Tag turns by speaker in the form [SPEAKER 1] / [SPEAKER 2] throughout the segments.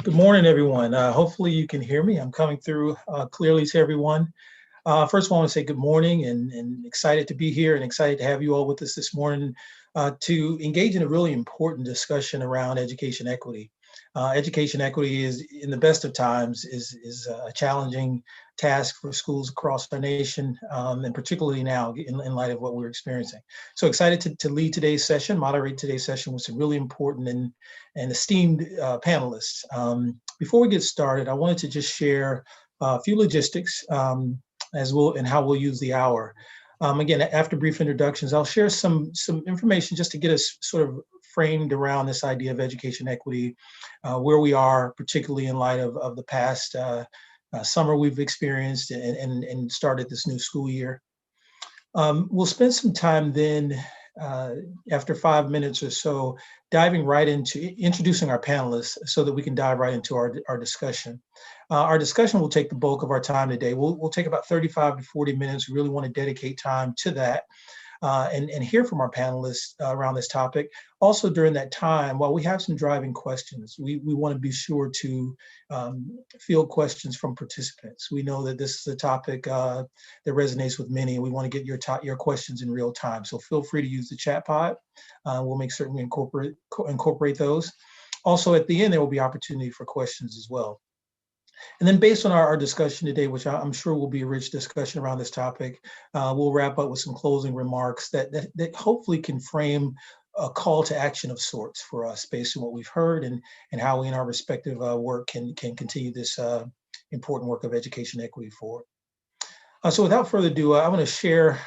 [SPEAKER 1] Good morning, everyone. Hopefully you can hear me. I'm coming through clearly to everyone. First of all, I want to say good morning and excited to be here and excited to have you all with us this morning to engage in a really important discussion around education equity. Education equity is, in the best of times, is a challenging task for schools across our nation, and particularly now in light of what we're experiencing. So excited to lead today's session, moderate today's session with some really important and esteemed panelists. Before we get started, I wanted to just share a few logistics as well and how we'll use the hour. Again, after brief introductions, I'll share some information just to get us sort of framed around this idea of education equity, where we are, particularly in light of the past summer we've experienced and started this new school year. We'll spend some time then, after 5 minutes or so, diving right into introducing our panelists so that we can dive right into our discussion. Our discussion will take the bulk of our time today. We'll take about 35 to 40 minutes. We really want to dedicate time to that. And hear from our panelists around this topic. Also during that time, while we have some driving questions, we want to be sure to field questions from participants. We know that this is a topic that resonates with many, and we want to get your questions in real time. So feel free to use the chat pod. We'll make certain we incorporate those. Also at the end, there will be opportunity for questions as well. And then based on our discussion today, which I'm sure will be a rich discussion around this topic, we'll wrap up with some closing remarks that hopefully can frame a call to action of sorts for us based on what we've heard and how we in our respective work can continue this important work of education equity forward. So without further ado, I want to share,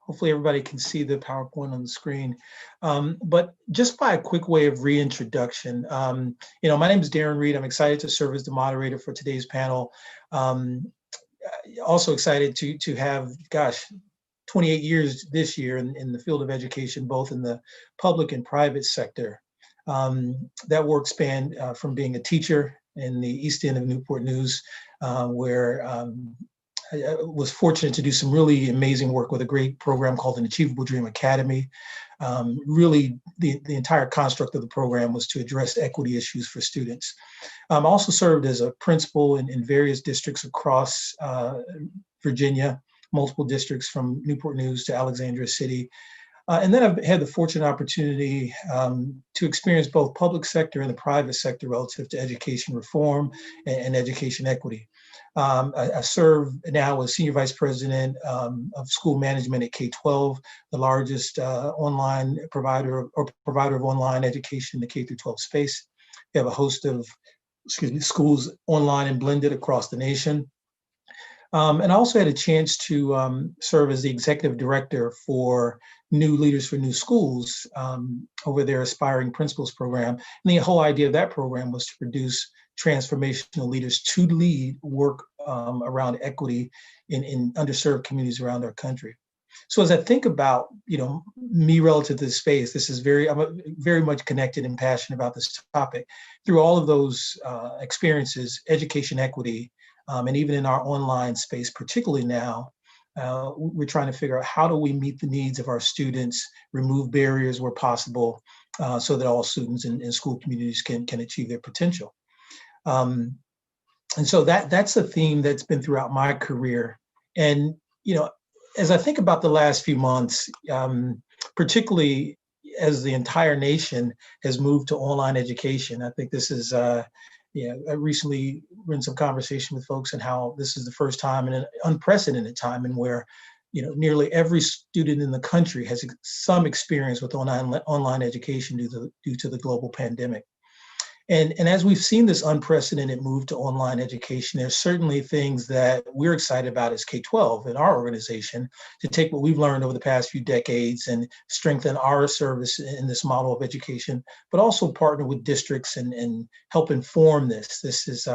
[SPEAKER 1] hopefully everybody can see the PowerPoint on the screen. But just by a quick way of reintroduction, my name is Darren Reed. I'm excited to serve as the moderator for today's panel. Also excited to have, 28 years this year in the field of education, both in the public and private sector. That work spanned from being a teacher in the East End of Newport News, where I was fortunate to do some really amazing work with a great program called an Achievable Dream Academy. Really, the entire construct of the program was to address equity issues for students. I also served as a principal in various districts across Virginia, multiple districts from Newport News to Alexandria City. And then I've had the fortunate opportunity to experience both public sector and the private sector relative to education reform and education equity. I serve now as Senior Vice President of School Management at K-12, the largest online provider of online education in the K-12 space. We have a host of schools online and blended across the nation. And I also had a chance to serve as the executive director for New Leaders for New Schools over their Aspiring Principals program. And the whole idea of that program was to produce transformational leaders to lead work around equity in underserved communities around our country. So as I think about, me relative to this space, I'm very much connected and passionate about this topic. Through all of those experiences, education equity, and even in our online space, particularly now, we're trying to figure out how do we meet the needs of our students, remove barriers where possible, so that all students in school communities can achieve their potential. And so that's a theme that's been throughout my career. And, as I think about the last few months, particularly as the entire nation has moved to online education, I think this is, I recently ran some conversation with folks and how this is the first time in an unprecedented time in where, nearly every student in the country has some experience with online education due to the global pandemic. And as we've seen this unprecedented move to online education, there's certainly things that we're excited about as K-12 in our organization to take what we've learned over the past few decades and strengthen our service in this model of education, but also partner with districts and help inform this. This is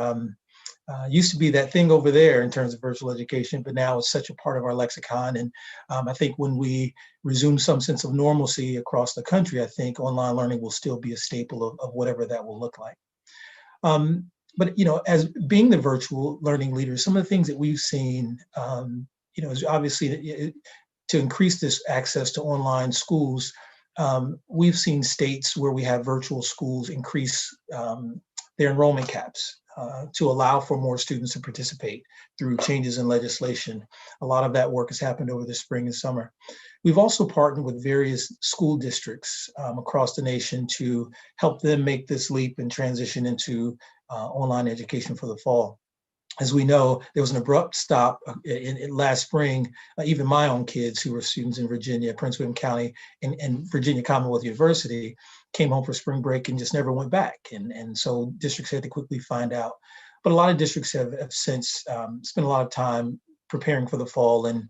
[SPEAKER 1] used to be that thing over there in terms of virtual education, but now it's such a part of our lexicon. And I think when we resume some sense of normalcy across the country, I think online learning will still be a staple of whatever that will look like. But as being the virtual learning leader, some of the things that we've seen, is obviously to increase this access to online schools. we've seen states where we have virtual schools increase their enrollment caps to allow for more students to participate through changes in legislation. A lot of that work has happened over the spring and summer. We've also partnered with various school districts across the nation to help them make this leap and transition into online education for the fall. As we know, there was an abrupt stop in last spring. Even my own kids, who were students in Virginia, Prince William County, and Virginia Commonwealth University, came home for spring break and just never went back. And so districts had to quickly find out. But a lot of districts have since spent a lot of time preparing for the fall and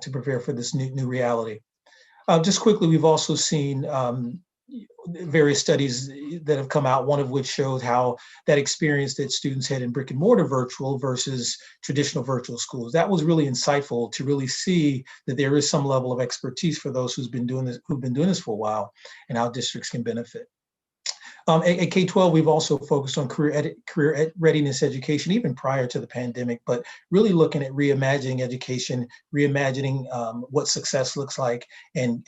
[SPEAKER 1] to prepare for this new reality. Just quickly, we've also seen various studies that have come out, one of which showed how that experience that students had in brick and mortar virtual versus traditional virtual schools. That was really insightful to really see that there is some level of expertise for those who've been doing this for a while, and how districts can benefit. At K-12, we've also focused on career readiness education, even prior to the pandemic, but really looking at reimagining education, reimagining what success looks like. And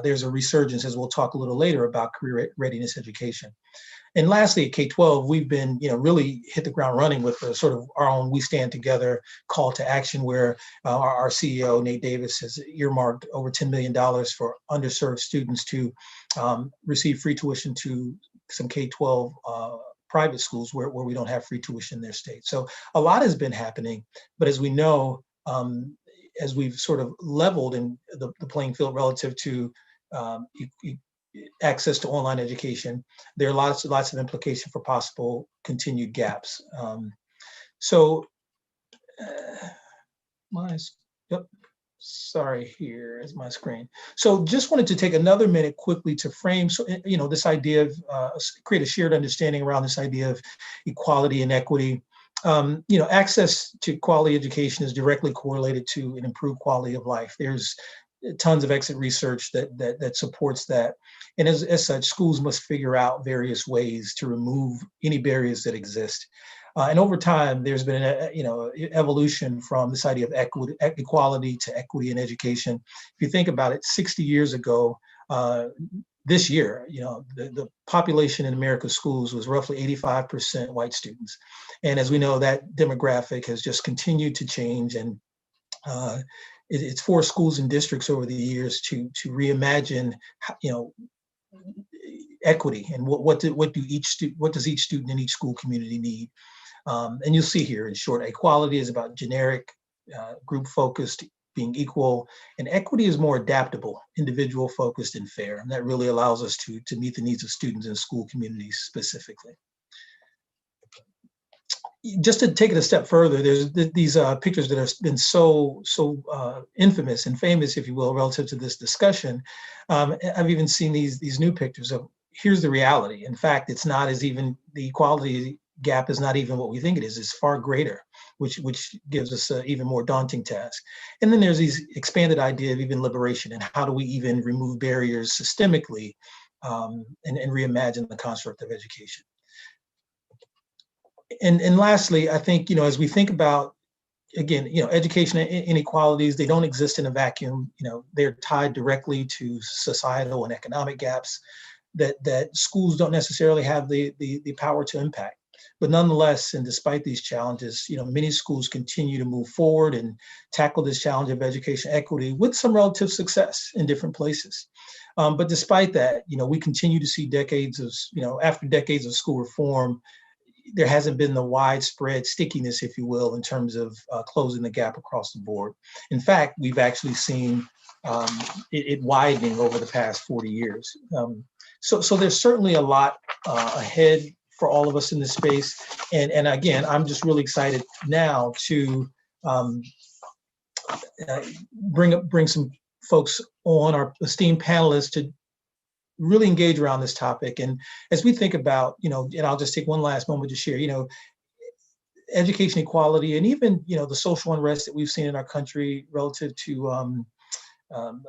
[SPEAKER 1] there's a resurgence, as we'll talk a little later, about career readiness education. And lastly, at K-12, we've been, really hit the ground running with a sort of our own We Stand Together call to action, where our CEO, Nate Davis, has earmarked over $10 million for underserved students to receive free tuition to some K-12 private schools where we don't have free tuition in their state. So a lot has been happening, but as we know, as we've sort of leveled in the playing field relative to access to online education, there are lots of implications for possible continued gaps. Yep. Sorry, here is my screen. So just wanted to take another minute quickly to frame, this idea of create a shared understanding around this idea of equality and equity. Access to quality education is directly correlated to an improved quality of life. There's tons of exit research that supports that. And as such, schools must figure out various ways to remove any barriers that exist. And over time, there's been evolution from this idea of equality to equity in education. If you think about it, 60 years ago, this year, the population in America's schools was roughly 85% white students. And as we know, that demographic has just continued to change, and it's forced schools and districts over the years to reimagine, equity and what does each student in each school community need. And you'll see here in short, equality is about generic, group focused, being equal, and equity is more adaptable, individual focused, and fair. And that really allows us to meet the needs of students in school communities specifically. Just to take it a step further, there's these pictures that have been so infamous and famous, if you will, relative to this discussion. I've even seen these new pictures of, here's the reality. In fact, it's not as even, the equality gap is not even what we think it is. It's far greater, which gives us an even more daunting task. And then there's these expanded idea of even liberation, and how do we even remove barriers systemically and reimagine the construct of education. And lastly, I think, as we think about, again, education inequalities, they don't exist in a vacuum. They're tied directly to societal and economic gaps that schools don't necessarily have the power to impact. But nonetheless, and despite these challenges, many schools continue to move forward and tackle this challenge of education equity with some relative success in different places. But despite that, we continue to see after decades of school reform, there hasn't been the widespread stickiness, if you will, in terms of closing the gap across the board. In fact, we've actually seen it widening over the past 40 years. So there's certainly a lot ahead for all of us in this space. And again, I'm just really excited now to bring some folks on, our esteemed panelists, to really engage around this topic. And as we think about, and I'll just take one last moment to share, education equality, and even, the social unrest that we've seen in our country relative to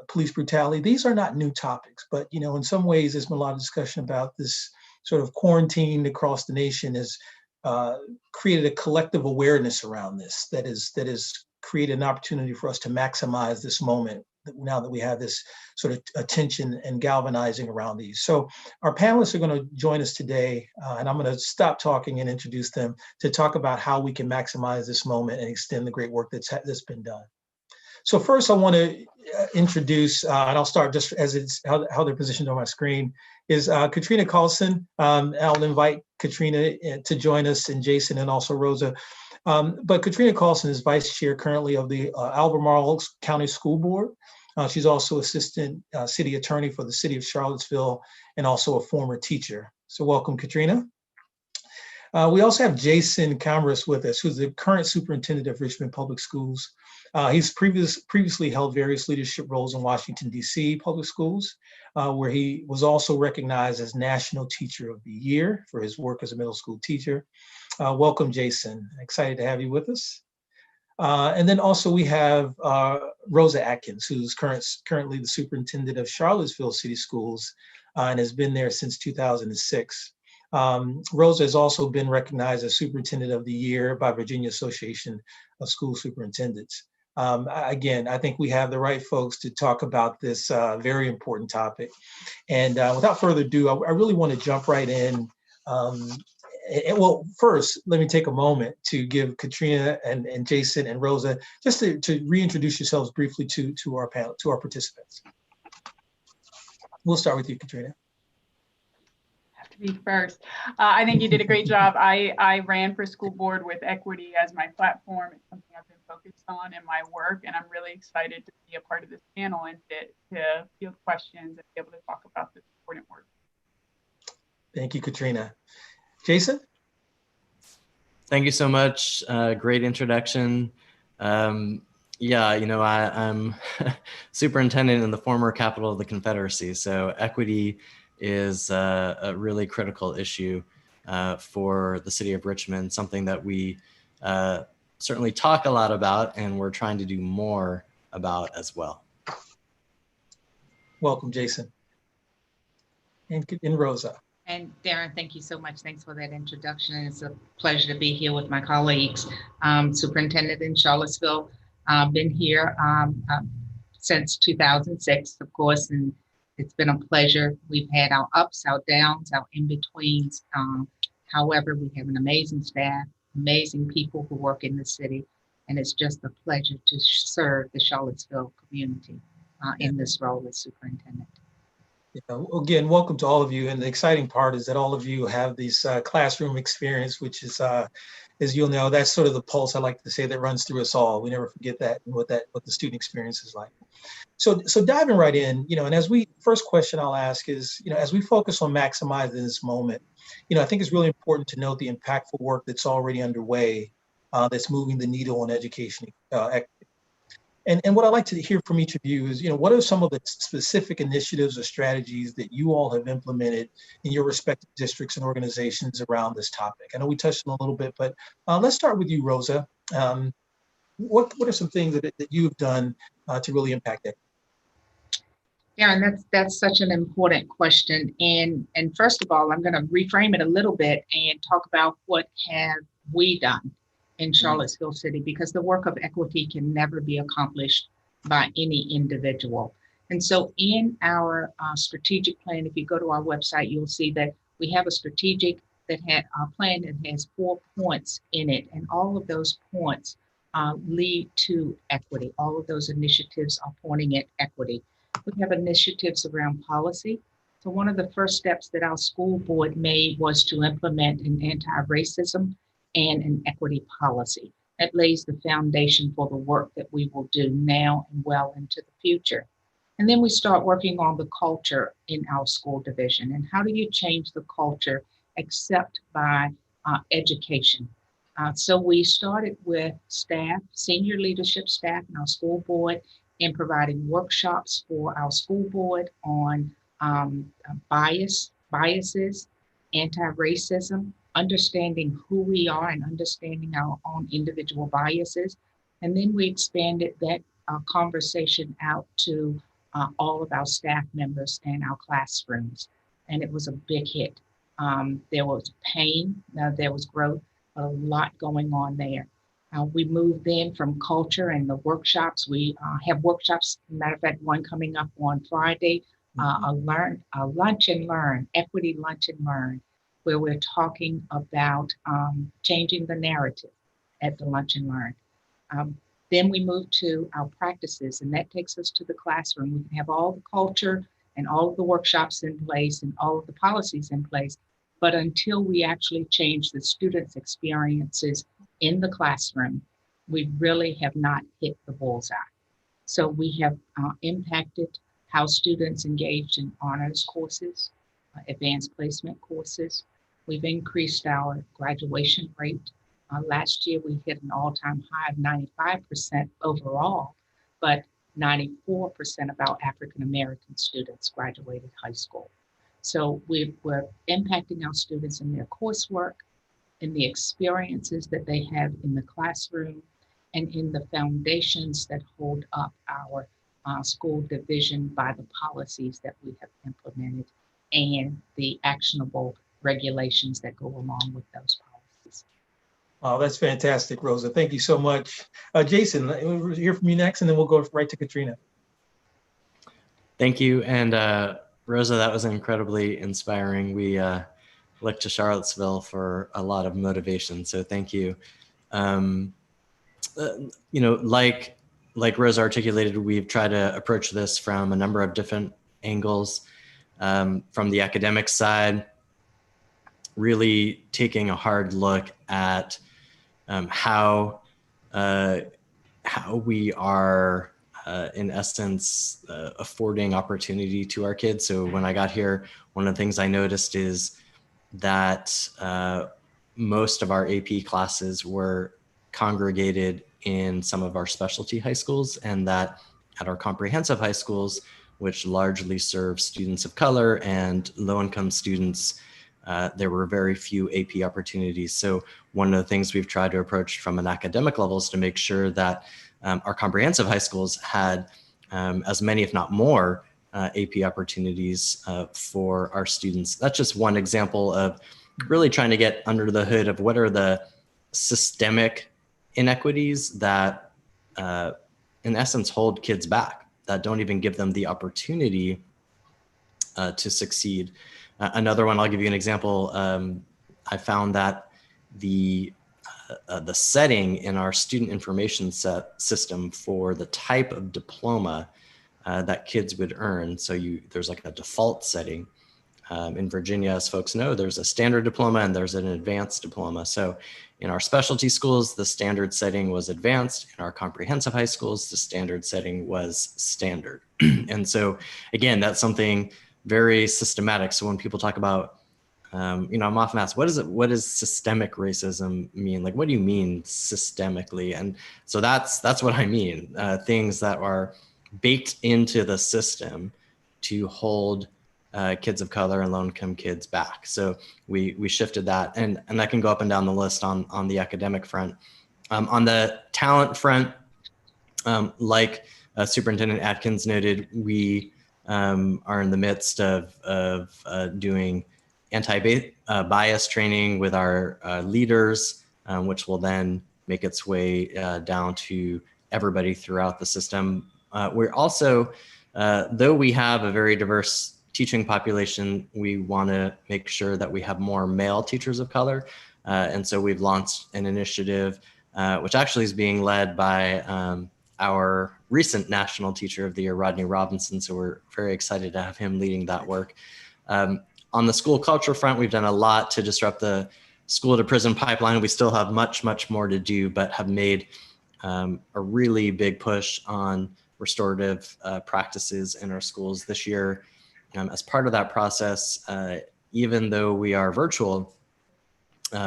[SPEAKER 1] police brutality, these are not new topics, but, in some ways there's been a lot of discussion about this sort of quarantine across the nation has created a collective awareness around this that has created an opportunity for us to maximize this moment now that we have this sort of attention and galvanizing around these. So our panelists are going to join us today, and I'm going to stop talking and introduce them to talk about how we can maximize this moment and extend the great work that's been done. So first, I want to introduce, and I'll start just as it's how they're positioned on my screen, is Katrina Carlson. I'll invite Katrina to join us, and Jason, and also Rosa. But Katrina Carlson is vice chair currently of the Albemarle County School Board. She's also assistant city attorney for the city of Charlottesville and also a former teacher. So welcome, Katrina. We also have Jason Camrus with us, who's the current superintendent of Richmond Public Schools. He's previously held various leadership roles in Washington, D.C. public schools, where he was also recognized as National Teacher of the Year for his work as a middle school teacher. Welcome, Jason. Excited to have you with us. And then also we have Rosa Atkins, who's currently the superintendent of Charlottesville City Schools and has been there since 2006. Rosa has also been recognized as Superintendent of the Year by Virginia Association of School Superintendents. Again, I think we have the right folks to talk about this very important topic. And without further ado, I really want to jump right in. Well, first, let me take a moment to give Katrina and Jason and Rosa just to reintroduce yourselves briefly to our panel, to our participants. We'll start with you, Katrina.
[SPEAKER 2] Be first. I think you did a great job. I ran for school board with equity as my platform. It's something I've been focused on in my work, and I'm really excited to be a part of this panel and to field questions and be able to talk about this important work.
[SPEAKER 1] Thank you, Katrina. Jason?
[SPEAKER 3] Thank you so much. Great introduction. Yeah, you know, I'm superintendent in the former capital of the Confederacy, so equity is a really critical issue for the city of Richmond, something that we certainly talk a lot about and we're trying to do more about as well.
[SPEAKER 1] Welcome, Jason. And Rosa.
[SPEAKER 4] And Darren, thank you so much. Thanks for that introduction. It's a pleasure to be here with my colleagues. Superintendent in Charlottesville, been here since 2006, of course, and it's been a pleasure. We've had our ups, our downs, our in-betweens. However, we have an amazing staff, amazing people who work in the city, and it's just a pleasure to serve the Charlottesville community in this role as superintendent.
[SPEAKER 1] Yeah, again, welcome to all of you. And the exciting part is that all of you have this classroom experience, which is, as you'll know, that's sort of the pulse, I like to say, that runs through us all. We never forget that and what the student experience is like. So diving right in, and first question I'll ask is, as we focus on maximizing this moment, I think it's really important to note the impactful work that's already underway that's moving the needle on education equity. And what I'd like to hear from each of you is, what are some of the specific initiatives or strategies that you all have implemented in your respective districts and organizations around this topic? I know we touched on a little bit, but let's start with you, Rosa. What are some things that you've done to really impact it?
[SPEAKER 4] Darren, that's such an important question. And first of all, I'm going to reframe it a little bit and talk about what have we done in Charlottesville City, because the work of equity can never be accomplished by any individual. And so in our strategic plan, if you go to our website, you'll see that we have a strategic plan that has 4 points in it. And all of those points lead to equity. All of those initiatives are pointing at equity. We have initiatives around policy. So one of the first steps that our school board made was to implement an anti-racism and an equity policy that lays the foundation for the work that we will do now and well into the future. And then we start working on the culture in our school division. And how do you change the culture except by education? So we started with staff, senior leadership staff in our school board, in providing workshops for our school board on biases, anti-racism, understanding who we are and understanding our own individual biases. And then we expanded that conversation out to all of our staff members and our classrooms. And it was a big hit. There was pain, there was growth, a lot going on there. We moved then from culture and the workshops. We have workshops, matter of fact, one coming up on Friday, a lunch and learn, equity lunch and learn, where we're talking about changing the narrative at the lunch and learn. Um, then we move to our practices, and that takes us to the classroom. We can have all the culture and all of the workshops in place and all of the policies in place, but until we actually change the students' experiences in the classroom, we really have not hit the bullseye. So we have impacted how students engaged in honors courses, advanced placement courses. We've increased our graduation rate. Last year, we hit an all-time high of 95% overall, but 94% of our African-American students graduated high school. So we're impacting our students in their coursework, in the experiences that they have in the classroom, and in the foundations that hold up our school division by the policies that we have implemented and the actionable regulations that go along with those policies.
[SPEAKER 1] Oh, that's fantastic, Rosa. Thank you so much. Jason, we'll hear from you next, and then we'll go right to Katrina.
[SPEAKER 3] Thank you. And Rosa, that was incredibly inspiring. We look to Charlottesville for a lot of motivation. So thank you. You know, like Rosa articulated, we've tried to approach this from a number of different angles. From the academic side, really taking a hard look at how we are, in essence, affording opportunity to our kids. So when I got here, one of the things I noticed is that most of our AP classes were congregated in some of our specialty high schools, and that at our comprehensive high schools, which largely serve students of color and low-income students, there were very few AP opportunities. So one of the things we've tried to approach from an academic level is to make sure that our comprehensive high schools had as many, if not more, AP opportunities for our students. That's just one example of really trying to get under the hood of what are the systemic inequities that, in essence, hold kids back, that don't even give them the opportunity to succeed. Another one, I'll give you an example. I found that the setting in our student information system for the type of diploma that kids would earn. So there's like a default setting. In Virginia, as folks know, there's a standard diploma and there's an advanced diploma. So in our specialty schools, the standard setting was advanced. In our comprehensive high schools, the standard setting was standard. And so again, that's something very systematic. So when people talk about, I'm often asked, what does systemic racism mean? Like, what do you mean systemically? And so that's what I mean. Things that are baked into the system to hold kids of color and low-income kids back. So we shifted that, and that can go up and down the list on the academic front. On the talent front, like Superintendent Atkins noted, we are in the midst of doing anti-bias training with our leaders, which will then make its way down to everybody throughout the system. We're also, though we have a very diverse teaching population, we want to make sure that we have more male teachers of color. And so we've launched an initiative, which actually is being led by our recent National Teacher of the Year, Rodney Robinson. So we're very excited to have him leading that work. On the school culture front, we've done a lot to disrupt the school to prison pipeline. We still have much, much more to do, but have made a really big push on restorative practices in our schools this year. As part of that process, even though we are virtual,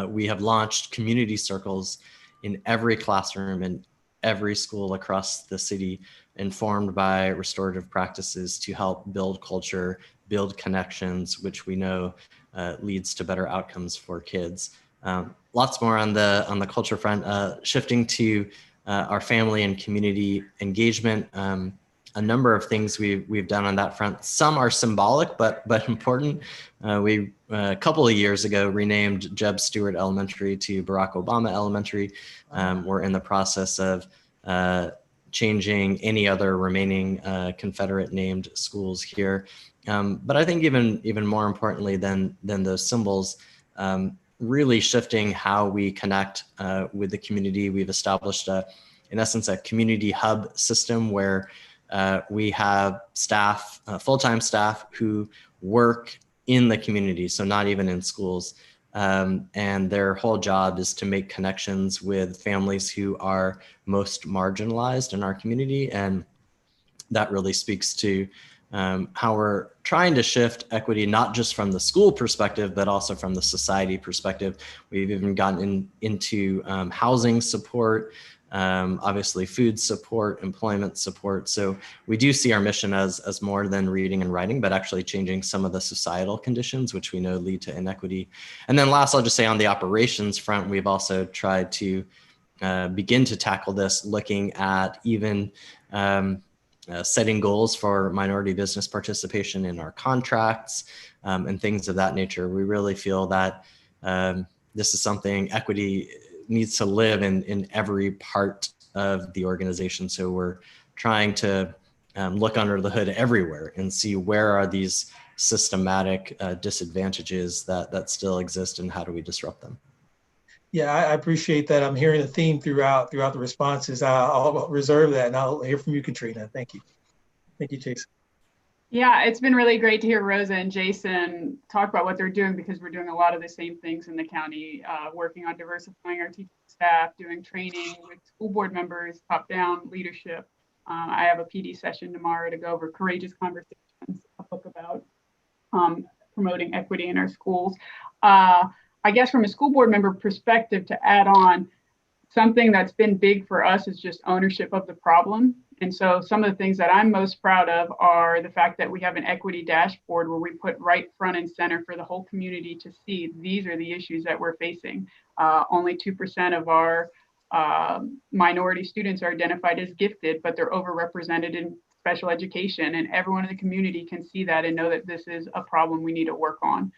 [SPEAKER 3] we have launched community circles in every classroom and every school across the city, informed by restorative practices to help build culture, build connections, which we know leads to better outcomes for kids. Lots more on the culture front. Shifting to our family and community engagement. a number of things we've done on that front. Some are symbolic, but important. We a couple of years ago renamed Jeb Stuart Elementary to Barack Obama Elementary. We're in the process of changing any other remaining Confederate named schools here. But I think even more importantly than those symbols, really shifting how we connect with the community. We've established in essence, a community hub system where we have staff, full-time staff who work in the community, so not even in schools. And their whole job is to make connections with families who are most marginalized in our community. And that really speaks to how we're trying to shift equity, not just from the school perspective, but also from the society perspective. We've even gotten into housing support, obviously food support, employment support. So we do see our mission as more than reading and writing, but actually changing some of the societal conditions, which we know lead to inequity. And then last, I'll just say on the operations front, we've also tried to begin to tackle this, looking at even setting goals for minority business participation in our contracts and things of that nature. We really feel that this is something equity needs to live in every part of the organization. So we're trying to look under the hood everywhere and see where are these systematic disadvantages that still exist and how do we disrupt them.
[SPEAKER 1] Yeah, I appreciate that. I'm hearing a theme throughout the responses. I'll reserve that and I'll hear from you, Katrina. Thank you. Thank you, Jason.
[SPEAKER 2] Yeah, it's been really great to hear Rosa and Jason talk about what they're doing, because we're doing a lot of the same things in the county, working on diversifying our teaching staff, doing training with school board members, top-down leadership. I have a PD session tomorrow to go over Courageous Conversations, a book about promoting equity in our schools. I guess from a school board member perspective, to add on, something that's been big for us is just ownership of the problem. And so some of the things that I'm most proud of are the fact that we have an equity dashboard where we put right front and center for the whole community to see these are the issues that we're facing. Only 2% of our minority students are identified as gifted, but they're overrepresented in special education. And everyone in the community can see that and know that this is a problem we need to work on.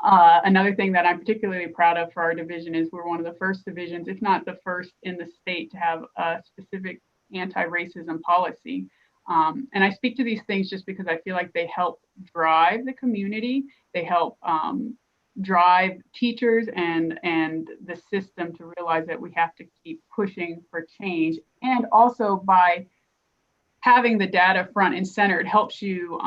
[SPEAKER 2] Another thing that I'm particularly proud of for our division is we're one of the first divisions, if not the first in the state, to have a specific anti-racism policy. And I speak to these things just because I feel like they help drive the community. They help drive teachers and the system to realize that we have to keep pushing for change. And also by having the data front and center, it helps you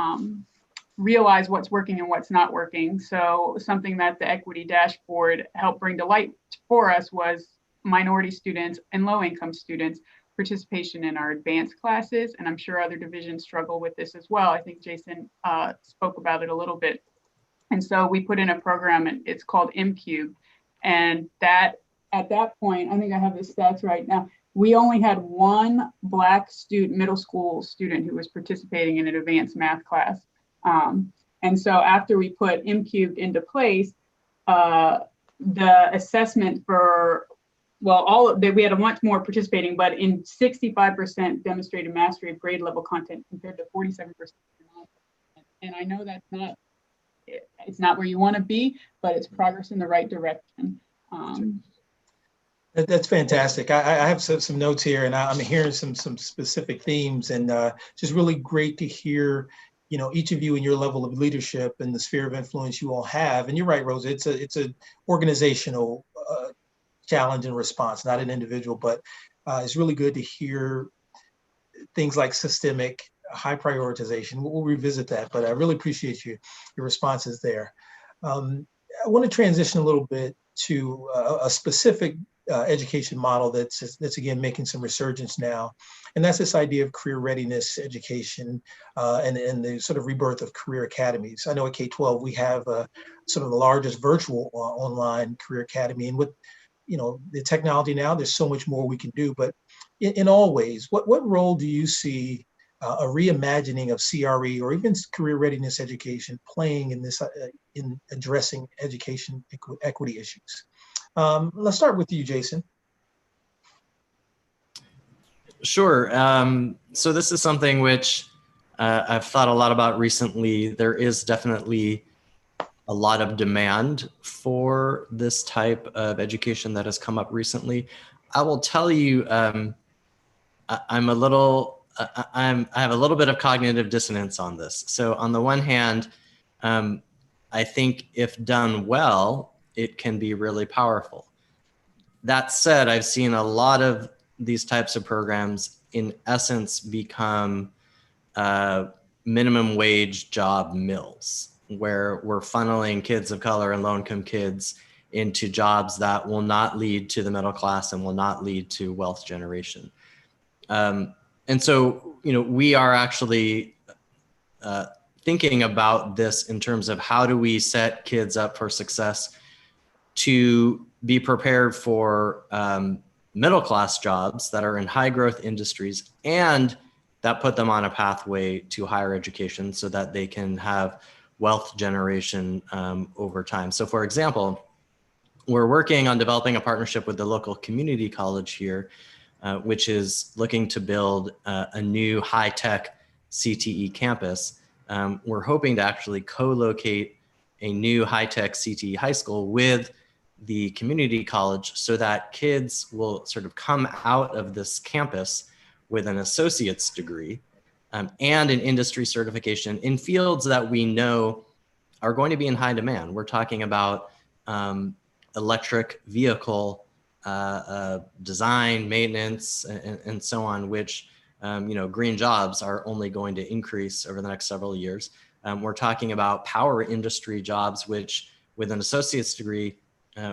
[SPEAKER 2] realize what's working and what's not working. So something that the equity dashboard helped bring to light for us was minority students and low-income students participation in our advanced classes. And I'm sure other divisions struggle with this as well. I think Jason spoke about it a little bit. And so we put in a program, and it's called M-Cube. And that at that point, I think I have the stats right now, we only had one Black student, middle school student, who was participating in an advanced math class. And so after we put M-Cubed into place, the assessment for, well, we had a bunch more participating, but in 65% demonstrated mastery of grade level content compared to 47%. And I know that's not, it's not where you want to be, but it's progress in the right direction.
[SPEAKER 1] That's fantastic. I have some notes here, and I'm hearing some specific themes, and just really great to hear, you know, each of you in your level of leadership and the sphere of influence you all have. And you're right, Rosa, it's a organizational challenge and response, not an individual, but it's really good to hear things like systemic high prioritization. We'll revisit that, but I really appreciate your responses there. I want to transition a little bit to a specific education model that's again making some resurgence now, and that's this idea of career readiness education and the sort of rebirth of career academies. I know at K-12 we have sort of the largest virtual online career academy, and with the technology now, there's so much more we can do. But in all ways, what role do you see a reimagining of CRE or even career readiness education playing in this in addressing education equity issues? Let's start with you, Jason.
[SPEAKER 3] Sure. So this is something which I've thought a lot about recently. There is definitely a lot of demand for this type of education that has come up recently. I will tell you, I'm a little, I have a little bit of cognitive dissonance on this. So on the one hand, I think if done well, it can be really powerful. That said, I've seen a lot of these types of programs in essence become minimum wage job mills, where we're funneling kids of color and low-income kids into jobs that will not lead to the middle class and will not lead to wealth generation. And so, we are actually thinking about this in terms of how do we set kids up for success to be prepared for middle class jobs that are in high growth industries and that put them on a pathway to higher education so that they can have wealth generation over time. So for example, we're working on developing a partnership with the local community college here, which is looking to build a new high-tech CTE campus. We're hoping to actually co-locate a new high-tech CTE high school with the community college so that kids will sort of come out of this campus with an associate's degree and an industry certification in fields that we know are going to be in high demand. We're talking about electric vehicle design, maintenance, and so on, which green jobs are only going to increase over the next several years. We're talking about power industry jobs, which with an associate's degree,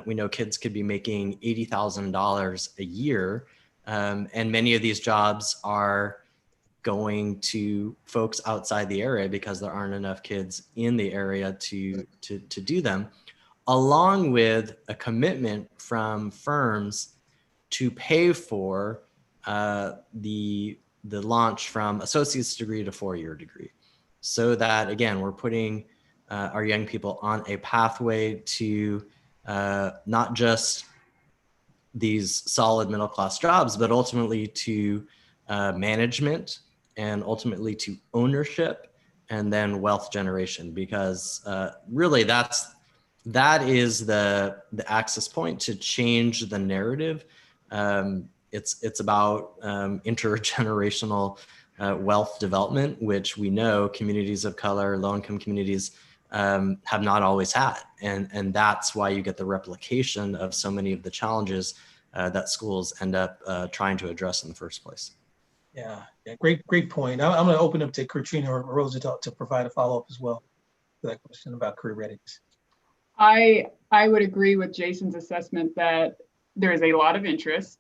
[SPEAKER 3] we know kids could be making $80,000 a year. And many of these jobs are going to folks outside the area because there aren't enough kids in the area to do them, along with a commitment from firms to pay for the launch from associate's degree to four-year degree. So that, again, we're putting our young people on a pathway to not just these solid middle-class jobs, but ultimately to management and ultimately to ownership and then wealth generation, because really that is the access point to change the narrative. It's about intergenerational wealth development, which we know communities of color, low-income communities have not always had. And that's why you get the replication of so many of the challenges that schools end up trying to address in the first place.
[SPEAKER 1] Yeah, great point. I'm going to open up to Katrina or Rosa to provide a follow-up as well to that question about career readiness.
[SPEAKER 2] I would agree with Jason's assessment that there is a lot of interest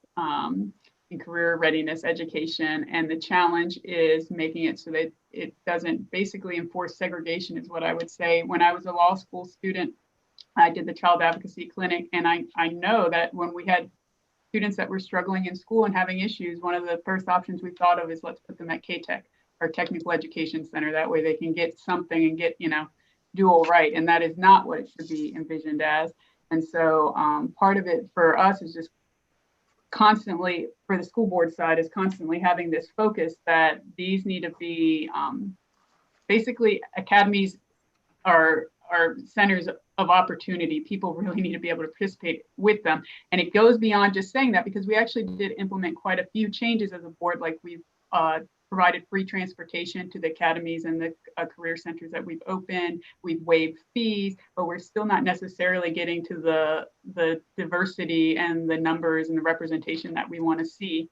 [SPEAKER 2] in career readiness education, and the challenge is making it so that it doesn't basically enforce segregation, is what I would say. When I was a law school student, I did the child advocacy clinic, and I know that when we had students that were struggling in school and having issues, one of the first options we thought of is let's put them at K-Tech, our technical education center. That way they can get something and get, do all right. And that is not what it should be envisioned as. And so part of it for us is just constantly, for the school board side, is constantly having this focus that these need to be, basically academies are centers of opportunity. People really need to be able to participate with them. And it goes beyond just saying that, because we actually did implement quite a few changes as a board. Like we've provided free transportation to the academies and the career centers that we've opened. We've waived fees, but we're still not necessarily getting to the diversity and the numbers and the representation that we want to see.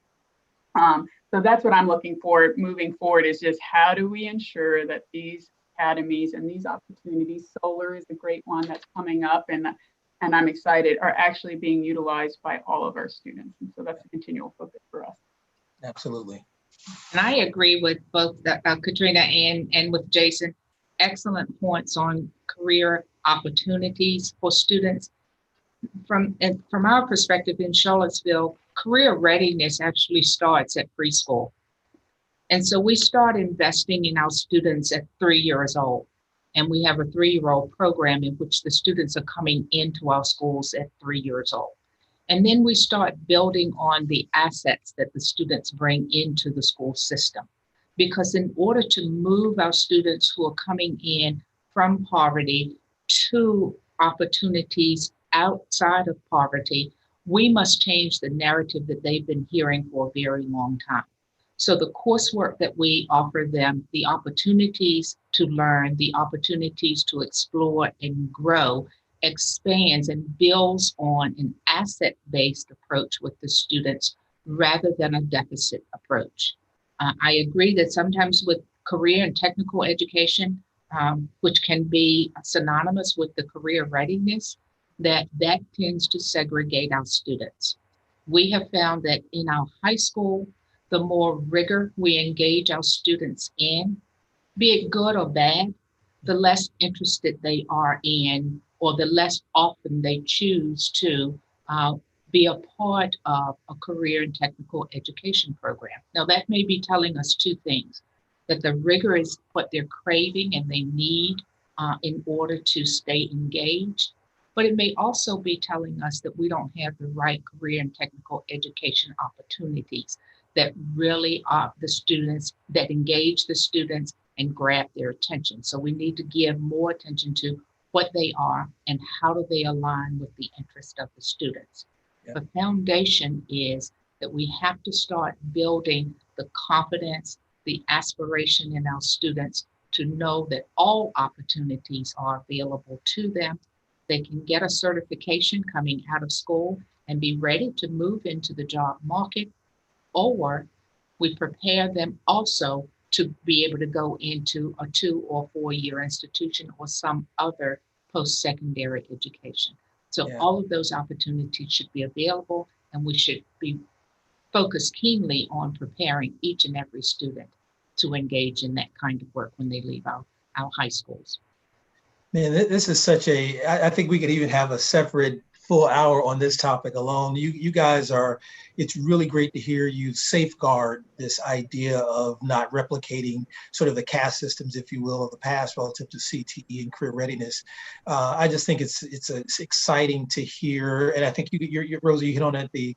[SPEAKER 2] So that's what I'm looking for moving forward, is just how do we ensure that these academies and these opportunities, solar is a great one that's coming up, and I'm excited, are actually being utilized by all of our students. And so that's a continual focus for us.
[SPEAKER 1] Absolutely.
[SPEAKER 4] And I agree with both Katrina and with Jason. Excellent points on career opportunities for students. From our perspective in Charlottesville, career readiness actually starts at preschool. And so we start investing in our students at 3 years old. And we have a 3-year-old program in which the students are coming into our schools at 3 years old. And then we start building on the assets that the students bring into the school system. Because in order to move our students who are coming in from poverty to opportunities outside of poverty, we must change the narrative that they've been hearing for a very long time. So the coursework that we offer them, the opportunities to learn, the opportunities to explore and grow, expands and builds on an asset-based approach with the students rather than a deficit approach. I agree that sometimes with career and technical education, which can be synonymous with the career readiness, that tends to segregate our students. We have found that in our high school, the more rigor we engage our students in, be it good or bad, the less interested they are in, or the less often they choose to be a part of a career and technical education program. Now, that may be telling us two things, that the rigor is what they're craving and they need in order to stay engaged. But it may also be telling us that we don't have the right career and technical education opportunities that really are the students, that engage the students and grab their attention. So we need to give more attention to what they are and how do they align with the interest of the students. Yeah. The foundation is that we have to start building the confidence, the aspiration in our students to know that all opportunities are available to them. They can get a certification coming out of school and be ready to move into the job market, or we prepare them also to be able to go into a 2 or 4 year institution or some other post-secondary education. So yeah, all of those opportunities should be available, and we should be focused keenly on preparing each and every student to engage in that kind of work when they leave our high schools.
[SPEAKER 1] Man, this is such I think we could even have a separate full hour on this topic alone. You guys are, it's really great to hear you safeguard this idea of not replicating sort of the caste systems, if you will, of the past relative to CTE and career readiness. I just think it's exciting to hear. And I think you Rosie, you hit on it, be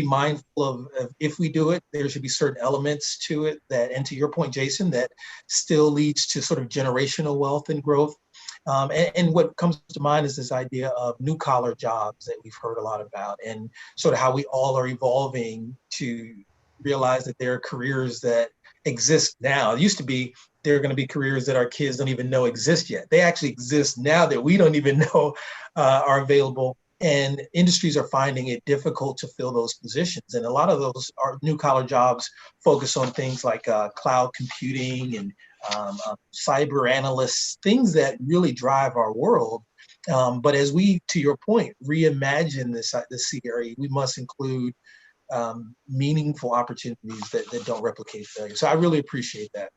[SPEAKER 1] mindful of if we do it, there should be certain elements to it that, and to your point, Jason, that still leads to sort of generational wealth and growth. And what comes to mind is this idea of new collar jobs that we've heard a lot about, and sort of how we all are evolving to realize that there are careers that exist now. It used to be there are going to be careers that our kids don't even know exist yet. They actually exist now that we don't even know are available. And industries are finding it difficult to fill those positions. And a lot of those are new collar jobs focus on things like cloud computing and cyber analysts, things that really drive our world. But as we, to your point, reimagine this area, we must include meaningful opportunities that don't replicate failure. So I really appreciate that.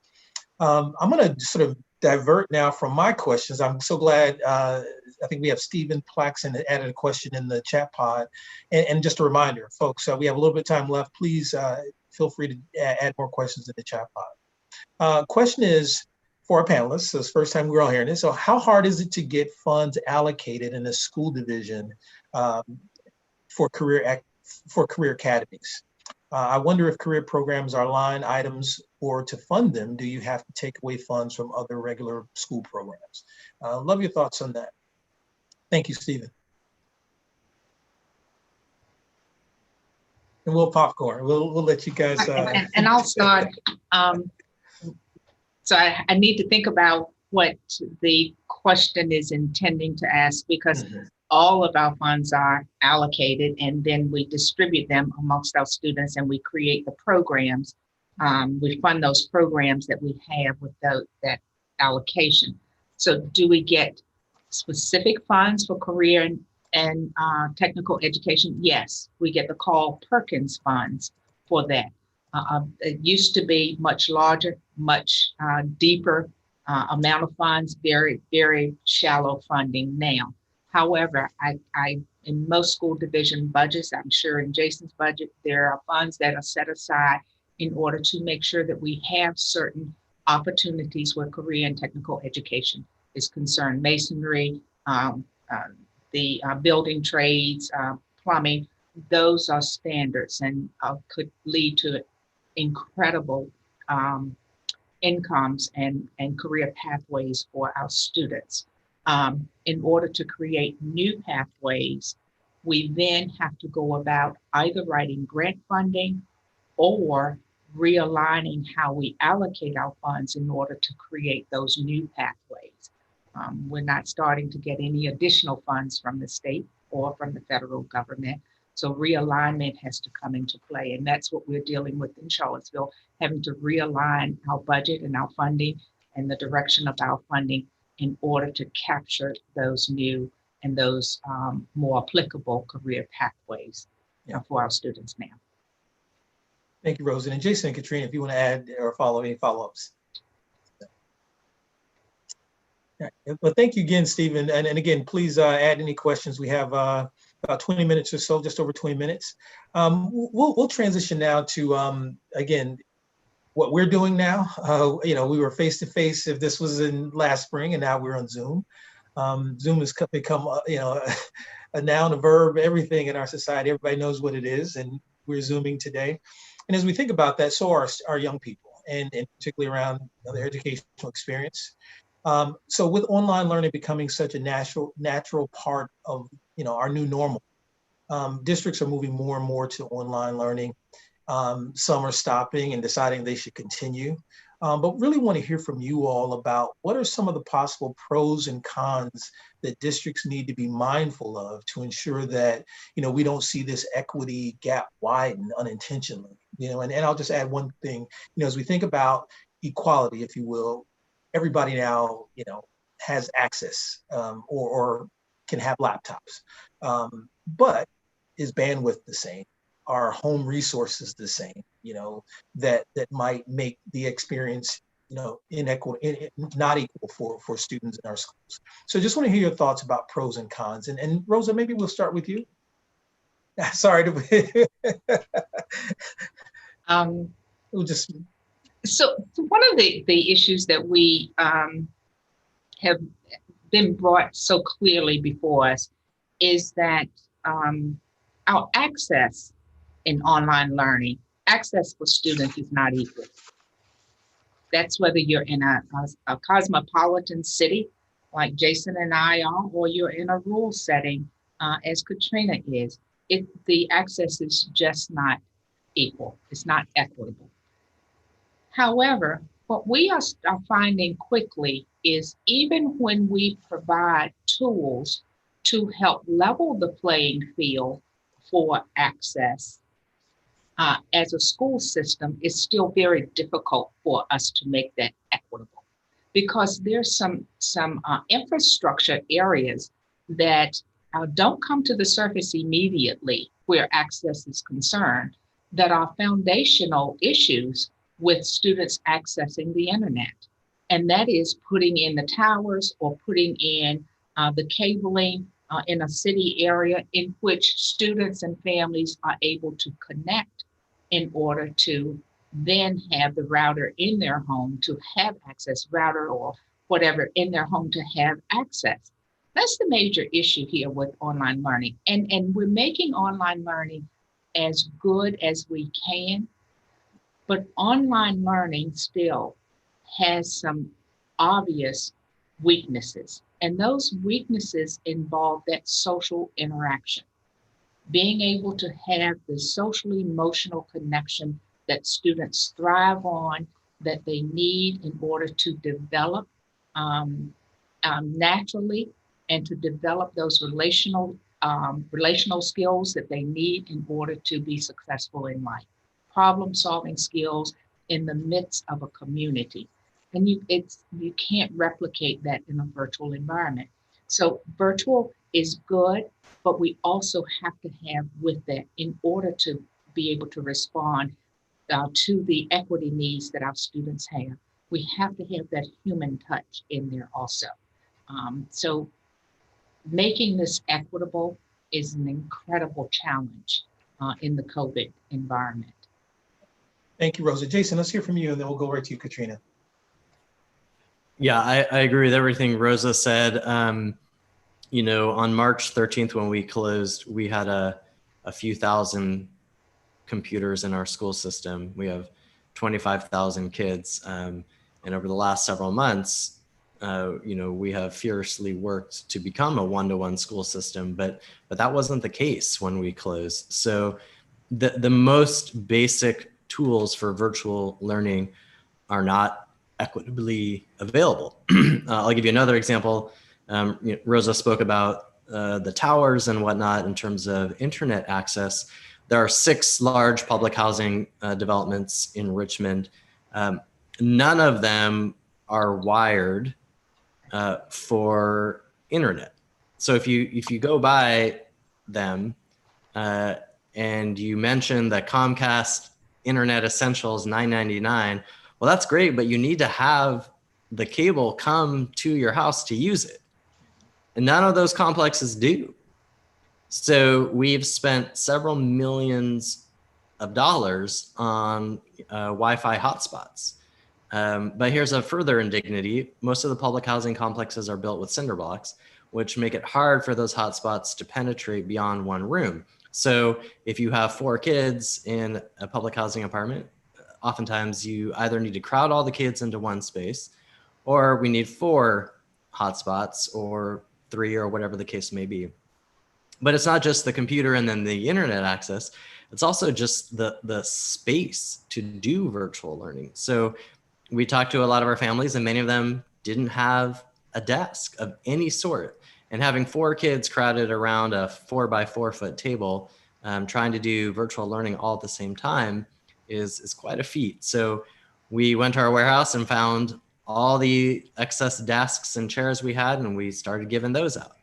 [SPEAKER 1] I'm going to sort of divert now from my questions. I'm so glad, I think we have Stephen Plaxton that added a question in the chat pod. And just a reminder, folks, we have a little bit of time left. Please feel free to add more questions in the chat pod. Question is for our panelists, so it's the first time we're all hearing this. So how hard is it to get funds allocated in a school division for career academies? I wonder if career programs are line items, or to fund them, do you have to take away funds from other regular school programs? Love your thoughts on that. Thank you, Stephen. And we'll popcorn. We'll let you guys.
[SPEAKER 4] And I'll start. So I need to think about what the question is intending to ask, because all of our funds are allocated and then we distribute them amongst our students and we create the programs. We fund those programs that we have with that allocation. So do we get specific funds for career and technical education? Yes, we get the Carl Perkins funds for that. It used to be much larger, much deeper amount of funds, very, very shallow funding now. However, I in most school division budgets, I'm sure in Jason's budget, there are funds that are set aside in order to make sure that we have certain opportunities where career and technical education is concerned. Masonry, the building trades, plumbing, those are standards and could lead to incredible incomes and career pathways for our students. In order to create new pathways, we then have to go about either writing grant funding or realigning how we allocate our funds in order to create those new pathways. We're not starting to get any additional funds from the state or from the federal government. So realignment has to come into play. And that's what we're dealing with in Charlottesville, having to realign our budget and our funding and the direction of our funding in order to capture those new and those more applicable career pathways for our students now.
[SPEAKER 1] Thank you, Rosa. And Jason and Katrina, if you want to add or follow any follow-ups. Yeah. Well, thank you again, Stephen. And again, please add any questions. We have about 20 minutes or so, just over 20 minutes. We'll transition now to, again, what we're doing now. You know, we were face-to-face if this was in last spring, and now we're on Zoom. Zoom has become, you know, a noun, a verb, everything in our society. Everybody knows what it is, and we're Zooming today. And as we think about that, so are our young people, and particularly around their educational experience. So with online learning becoming such a natural part of, you know, our new normal, districts are moving more and more to online learning. Some are stopping and deciding they should continue. But really want to hear from you all about what are some of the possible pros and cons that districts need to be mindful of to ensure that, you know, we don't see this equity gap widen unintentionally. You know, and I'll just add one thing, you know, as we think about equality, if you will, everybody now, you know, has access or can have laptops, but is bandwidth the same? Are home resources the same? You know, that might make the experience, you know, not equal for students in our schools. So just want to hear your thoughts about pros and cons. And Rosa, maybe we'll start with you. Sorry to we'll just.
[SPEAKER 4] So one of the issues that we have been brought so clearly before us is that our access in online learning, access for students is not equal. That's whether you're in a cosmopolitan city like Jason and I are, or you're in a rural setting as Katrina is. The access is just not equal. It's not equitable. However, what we are finding quickly is even when we provide tools to help level the playing field for access as a school system, it's still very difficult for us to make that equitable because there's some infrastructure areas that don't come to the surface immediately where access is concerned that are foundational issues with students accessing the internet. And that is putting in the towers or putting in the cabling in a city area in which students and families are able to connect in order to then have the router in their home to have access, router or whatever in their home to have access. That's the major issue here with online learning. And we're making online learning as good as we can, but online learning still has some obvious weaknesses. And those weaknesses involve that social interaction, being able to have the social emotional connection that students thrive on, that they need in order to develop naturally and to develop those relational skills that they need in order to be successful in life. Problem-solving skills in the midst of a community. And you can't replicate that in a virtual environment. So virtual is good, but we also have to have with that in order to be able to respond to the equity needs that our students have. We have to have that human touch in there also. So making this equitable is an incredible challenge in the COVID environment.
[SPEAKER 1] Thank you, Rosa. Jason, let's hear from you, and then we'll go right to you, Katrina.
[SPEAKER 3] Yeah, I agree with everything Rosa said. You know, on March 13th, when we closed, we had a a few thousand computers in our school system. We have 25,000 kids. And over the last several months, we have fiercely worked to become a one-to-one school system, but that wasn't the case when we closed. So the most basic tools for virtual learning are not equitably available. I'll give you another example. Rosa spoke about the towers and whatnot in terms of internet access. There are 6 large public housing developments in Richmond. None of them are wired for internet. So if you go by them and you mention the Comcast Internet Essentials $9.99, well, that's great, but you need to have the cable come to your house to use it. And none of those complexes do. So we've spent several millions of dollars on Wi-Fi hotspots. But here's a further indignity. Most of the public housing complexes are built with cinder blocks, which make it hard for those hotspots to penetrate beyond one room. So if you have 4 kids in a public housing apartment, oftentimes you either need to crowd all the kids into one space, or we need 4 hotspots or 3 or whatever the case may be. But it's not just the computer and then the internet access. It's also just the space to do virtual learning. So we talked to a lot of our families, and many of them didn't have a desk of any sort. And having 4 kids crowded around a 4x4 foot table, trying to do virtual learning all at the same time is quite a feat. So we went to our warehouse and found all the excess desks and chairs we had, and we started giving those out.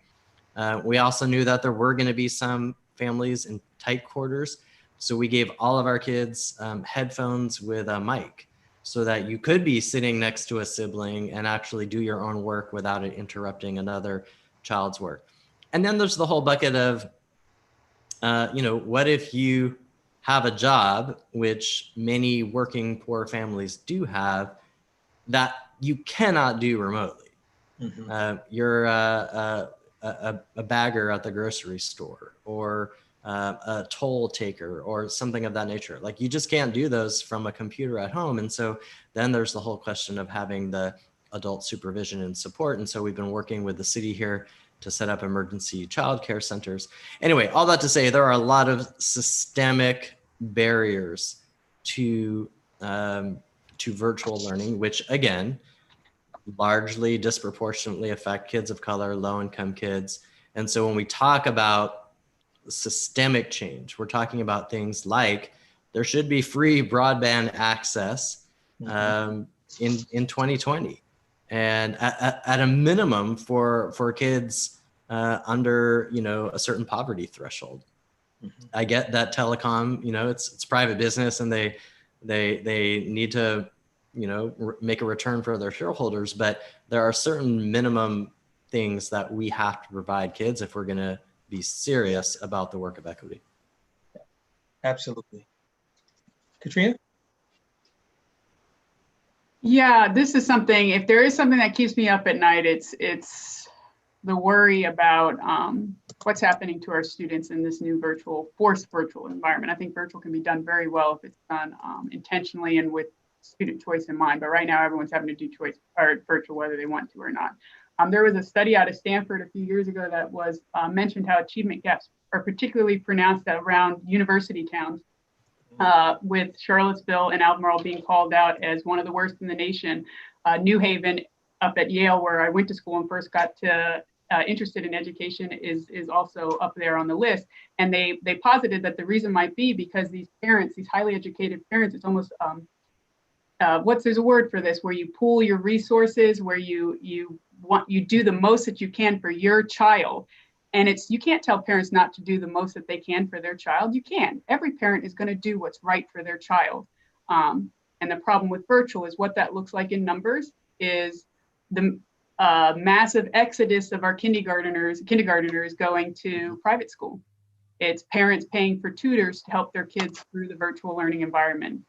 [SPEAKER 3] We also knew that there were going to be some families in tight quarters. So we gave all of our kids headphones with a mic so that you could be sitting next to a sibling and actually do your own work without it interrupting another child's work. And then there's the whole bucket of, what if you have a job, which many working poor families do have, that you cannot do remotely. Mm-hmm. You're a bagger at the grocery store, or a toll taker, or something of that nature. Like, you just can't do those from a computer at home. And so then there's the whole question of having the adult supervision and support. And so we've been working with the city here to set up emergency childcare centers. Anyway, all that to say, there are a lot of systemic barriers to virtual learning, which again, largely disproportionately affect kids of color, low-income kids. And so when we talk about systemic change, we're talking about things like there should be free broadband access in 2020, and at a minimum for kids under a certain poverty threshold. Mm-hmm. I get that telecom, it's private business, and they need to make a return for their shareholders, but there are certain minimum things that we have to provide kids if we're going to be serious about the work of equity.
[SPEAKER 1] Absolutely. Katrina?
[SPEAKER 2] Yeah, this is something, if there is something that keeps me up at night, it's the worry about what's happening to our students in this new forced virtual environment. I think virtual can be done very well if it's done intentionally and with student choice in mind, but right now everyone's having to do virtual whether they want to or not. There was a study out of Stanford a few years ago that was mentioned how achievement gaps are particularly pronounced around university towns, with Charlottesville and Albemarle being called out as one of the worst in the nation. New Haven up at Yale, where I went to school and first got interested in education, is also up there on the list. And they posited that the reason might be because these parents, these highly educated parents, it's almost there's a word for this, where you pool your resources, where you do the most that you can for your child. And you can't tell parents not to do the most that they can for their child. You can. Every parent is going to do what's right for their child. And the problem with virtual is what that looks like in numbers is the massive exodus of our kindergarteners going to private school. It's parents paying for tutors to help their kids through the virtual learning environment.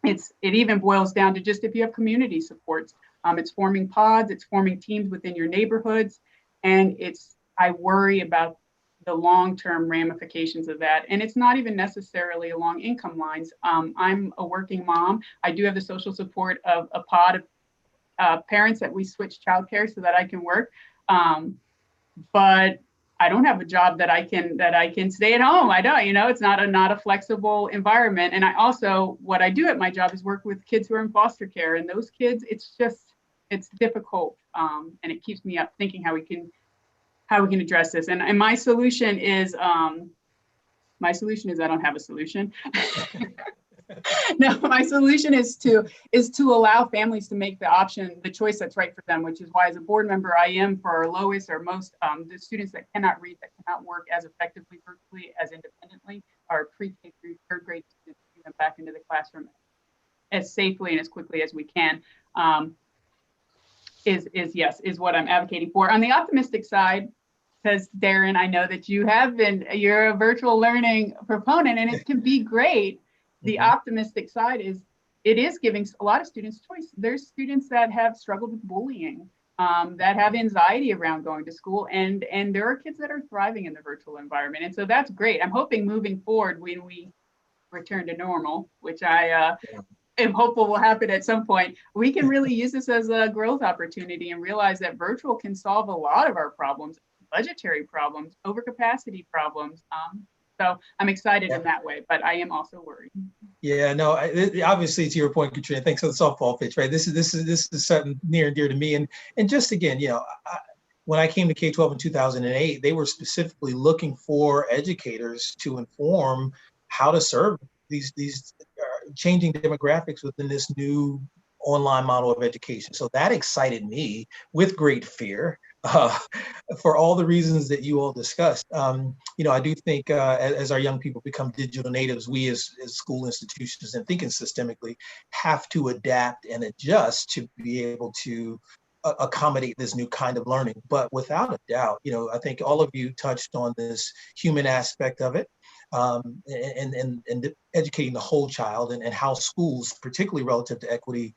[SPEAKER 2] It even boils down to just if you have community supports. It's forming pods, it's forming teams within your neighborhoods, and I worry about the long-term ramifications of that. And it's not even necessarily along income lines. I'm a working mom. I do have the social support of a pod of parents that we switch childcare so that I can work. But I don't have a job that I can stay at home. I don't, it's not a flexible environment. And I also, what I do at my job is work with kids who are in foster care, and those kids, it's difficult. And it keeps me up thinking how we can address this. And my solution is I don't have a solution. No, my solution is to allow families to make the choice that's right for them, which is why as a board member, I am for our lowest or most, the students that cannot read, that cannot work as effectively virtually as independently, are pre-K through third grade students, bring them back into the classroom as safely and as quickly as we can. Is what I'm advocating for. On the optimistic side, because Darren, I know that you're a virtual learning proponent, and it can be great. The optimistic side is it is giving a lot of students choice. There's students that have struggled with bullying, that have anxiety around going to school, and there are kids that are thriving in the virtual environment. And so that's great. I'm hoping moving forward, when we return to normal, which I am hopeful will happen at some point, we can really use this as a growth opportunity and realize that virtual can solve a lot of our problems, budgetary problems, overcapacity problems. So I'm excited in that way, but I am also worried.
[SPEAKER 1] Yeah, no, obviously to your point, Katrina, thanks for the softball pitch, right? This is something near and dear to me. And just again, when I came to K-12 in 2008, they were specifically looking for educators to inform how to serve these changing demographics within this new online model of education. So that excited me with great fear, for all the reasons that you all discussed. I do think as our young people become digital natives, we as school institutions and thinking systemically have to adapt and adjust to be able to accommodate this new kind of learning. But without a doubt, I think all of you touched on this human aspect of it. And educating the whole child, and how schools, particularly relative to equity,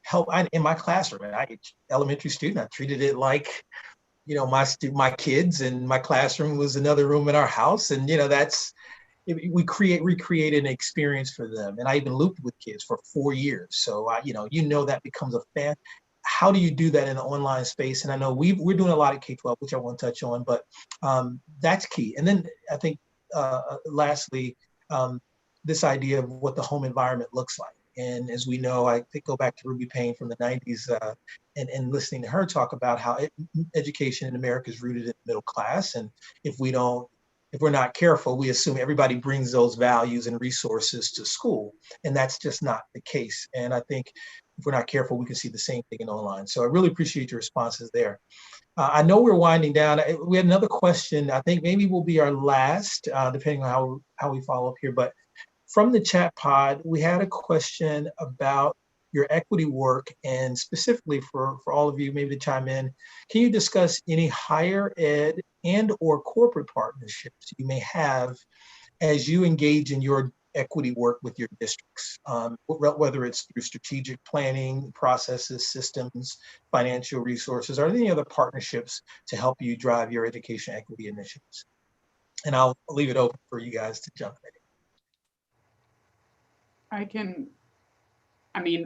[SPEAKER 1] help. In my classroom, elementary student, I treated it like, my kids, and my classroom was another room in our house. And, we recreate an experience for them. And I even looped with kids for 4 years. So, that becomes a fan. How do you do that in an online space? And I know we're doing a lot at K-12, which I want to touch on, but that's key. And then I think, lastly, this idea of what the home environment looks like. And as we know, I think go back to Ruby Payne from the 90s, and listening to her talk about how education in America is rooted in the middle class. And if we're not careful, we assume everybody brings those values and resources to school. And that's just not the case. And I think if we're not careful, we can see the same thing in online. So I really appreciate your responses there. I know we're winding down. We had another question. I think maybe will be our last, depending on how we follow up here. But from the chat pod, we had a question about your equity work, and specifically for all of you, maybe to chime in, can you discuss any higher ed and or corporate partnerships you may have as you engage in your equity work with your districts, whether it's through strategic planning processes, systems, financial resources, or any other partnerships to help you drive your education equity initiatives? And I'll leave it open for you guys to jump in.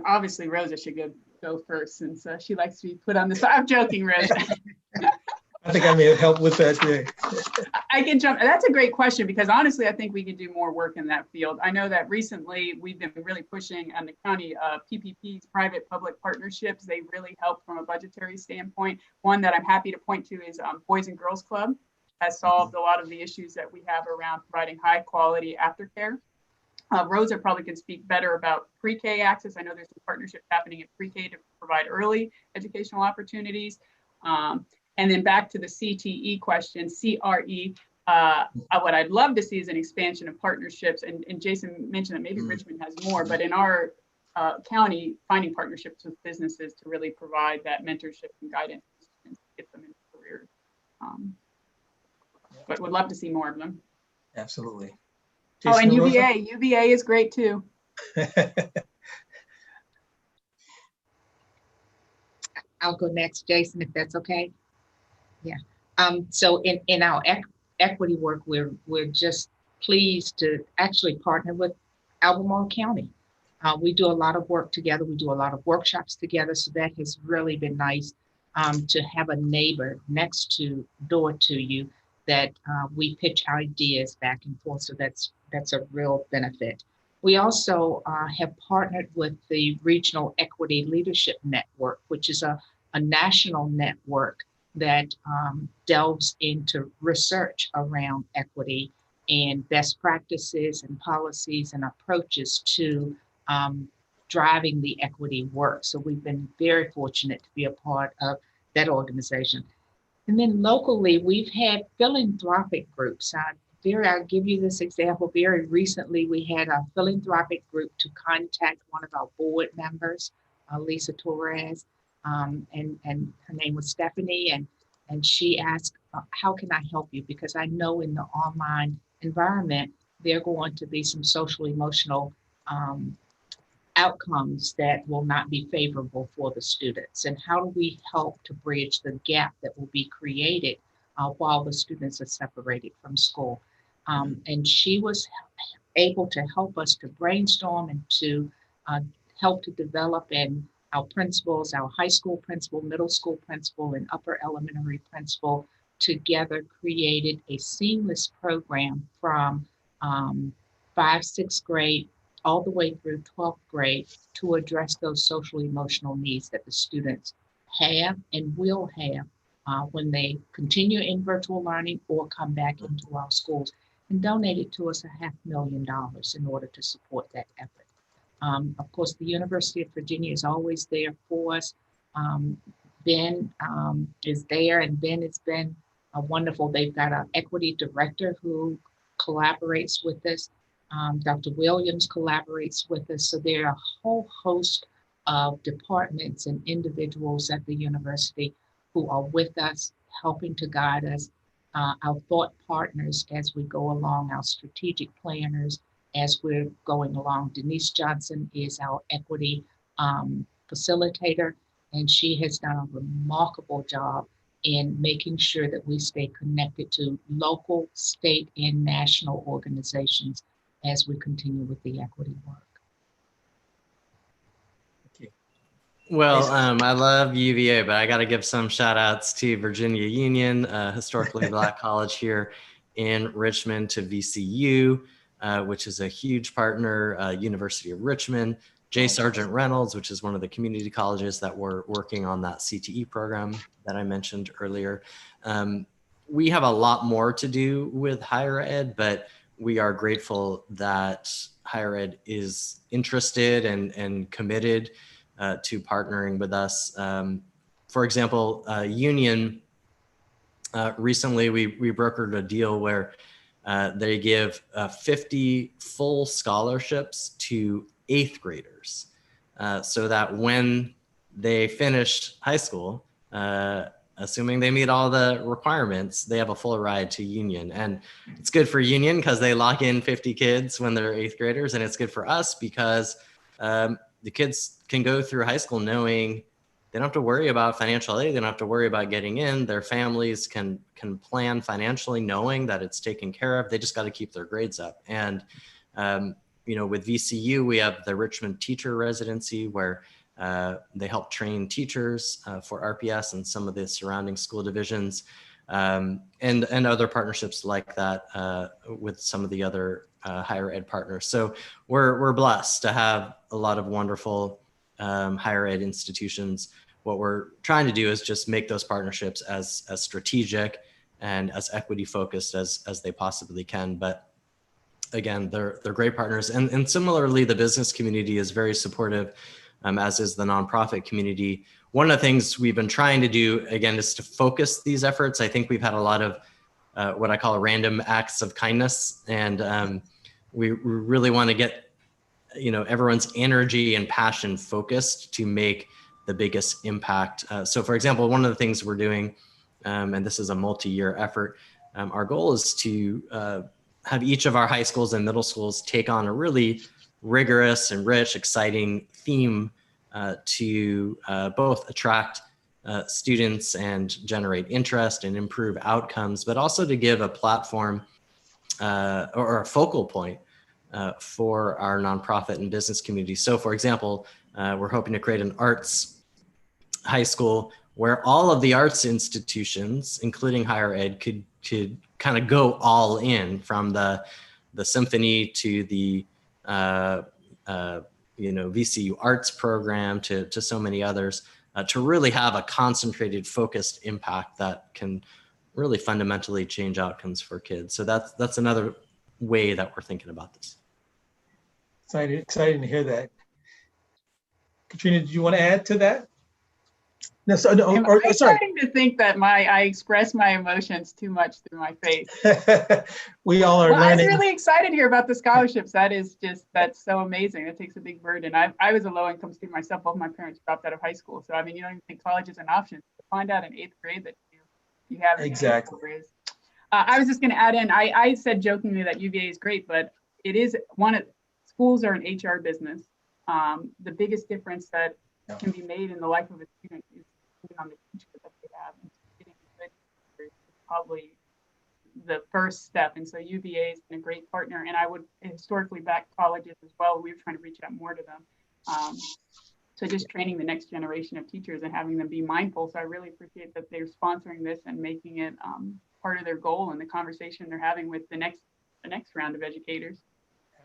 [SPEAKER 2] Obviously Rosa should go first, since she likes to be put on the spot. I'm joking, Rosa.
[SPEAKER 1] I think I may have helped with that today.
[SPEAKER 2] I can jump. That's a great question, because honestly, I think we could do more work in that field. I know that recently we've been really pushing on the county PPPs, private-public partnerships. They really help from a budgetary standpoint. One that I'm happy to point to is Boys and Girls Club has solved a lot of the issues that we have around providing high-quality aftercare. Rosa probably can speak better about pre-K access. I know there's some partnerships happening in pre-K to provide early educational opportunities. And then back to the CTE question, CRE, what I'd love to see is an expansion of partnerships. And Jason mentioned that maybe Richmond has more, but in our county, finding partnerships with businesses to really provide that mentorship and guidance to get them into careers. But would love to see more of them.
[SPEAKER 1] Absolutely.
[SPEAKER 2] Jason, and UVA is great too.
[SPEAKER 4] I'll go next, Jason, if that's okay. Yeah. So in our equity work, we're just pleased to actually partner with Albemarle County. We do a lot of work together. We do a lot of workshops together. So that has really been nice to have a neighbor next door to you that we pitch ideas back and forth. So that's a real benefit. We also have partnered with the Regional Equity Leadership Network, which is a national network that delves into research around equity and best practices and policies and approaches to driving the equity work. So we've been very fortunate to be a part of that organization. And then locally, we've had philanthropic groups. I'll give you this example. Very recently, we had a philanthropic group to contact one of our board members, Lisa Torres, and her name was Stephanie, and she asked, how can I help you? Because I know in the online environment, there are going to be some social emotional outcomes that will not be favorable for the students. And how do we help to bridge the gap that will be created while the students are separated from school? And she was able to help us to brainstorm and to help to develop, and our principals, our high school principal, middle school principal, and upper elementary principal together created a seamless program from 5th, 6th grade all the way through 12th grade to address those social emotional needs that the students have and will have when they continue in virtual learning or come back into our schools, and donated to us $500,000 in order to support that effort. Of course, the University of Virginia is always there for us. Ben is there, and Ben has been wonderful. They've got an equity director who collaborates with us. Dr. Williams collaborates with us. So there are a whole host of departments and individuals at the university who are with us, helping to guide us, our thought partners as we go along, our strategic planners as we're going along. Denise Johnson is our equity facilitator, and she has done a remarkable job in making sure that we stay connected to local, state, and national organizations as we continue with the equity work.
[SPEAKER 3] Well, I love UVA, but I got to give some shout outs to Virginia Union, historically Black college here in Richmond, to VCU, which is a huge partner, University of Richmond, J. Sargent Reynolds, which is one of the community colleges that we're working on that CTE program that I mentioned earlier. We have a lot more to do with higher ed, but we are grateful that higher ed is interested and committed to partnering with us. For example, Union, recently we brokered a deal where they give 50 full scholarships to 8th graders so that when they finish high school, assuming they meet all the requirements, they have a full ride to Union. And it's good for Union because they lock in 50 kids when they're 8th graders. And it's good for us because the kids can go through high school knowing they don't have to worry about financial aid. They don't have to worry about getting in. Their families can plan financially knowing that it's taken care of. They just got to keep their grades up. And, with VCU, we have the Richmond Teacher Residency where they help train teachers for RPS and some of the surrounding school divisions, and other partnerships like that with some of the other higher ed partners. So we're blessed to have a lot of wonderful higher ed institutions. What we're trying to do is just make those partnerships as strategic and as equity focused as they possibly can. But again, they're great partners. And similarly, the business community is very supportive, as is the nonprofit community. One of the things we've been trying to do, again, is to focus these efforts. I think we've had a lot of what I call random acts of kindness. And we really want to get, everyone's energy and passion focused to make the biggest impact. So for example, one of the things we're doing, and this is a multi-year effort, our goal is to have each of our high schools and middle schools take on a really rigorous and rich, exciting theme to both attract students and generate interest and improve outcomes, but also to give a platform or a focal point for our nonprofit and business community. So for example, we're hoping to create an arts high school where all of the arts institutions, including higher ed, could kind of go all in, from the symphony to the VCU arts program to so many others, to really have a concentrated, focused impact that can really fundamentally change outcomes for kids. So that's another way that we're thinking about this.
[SPEAKER 1] Exciting to hear that. Katrina, did you want to add to that? No,
[SPEAKER 2] I'm starting to think that I express my emotions too much through my face.
[SPEAKER 1] We all are learning.
[SPEAKER 2] I'm really excited to hear about the scholarships. That's so amazing. That takes a big burden. I was a low-income student myself. Both my parents dropped out of high school. So, I mean, you don't even think college is an option. To find out in 8th grade that you have
[SPEAKER 1] exactly.
[SPEAKER 2] I was just going to add in, I said jokingly that UVA is great, but it is schools are an HR business. The biggest difference that can be made in the life of a student is on the teacher that they have. And getting a good teacher is probably the first step. And so UVA has been a great partner, and I would historically back colleges as well. We were trying to reach out more to them. So just training the next generation of teachers and having them be mindful. So I really appreciate that they're sponsoring this and making it part of their goal and the conversation they're having with the next round of educators.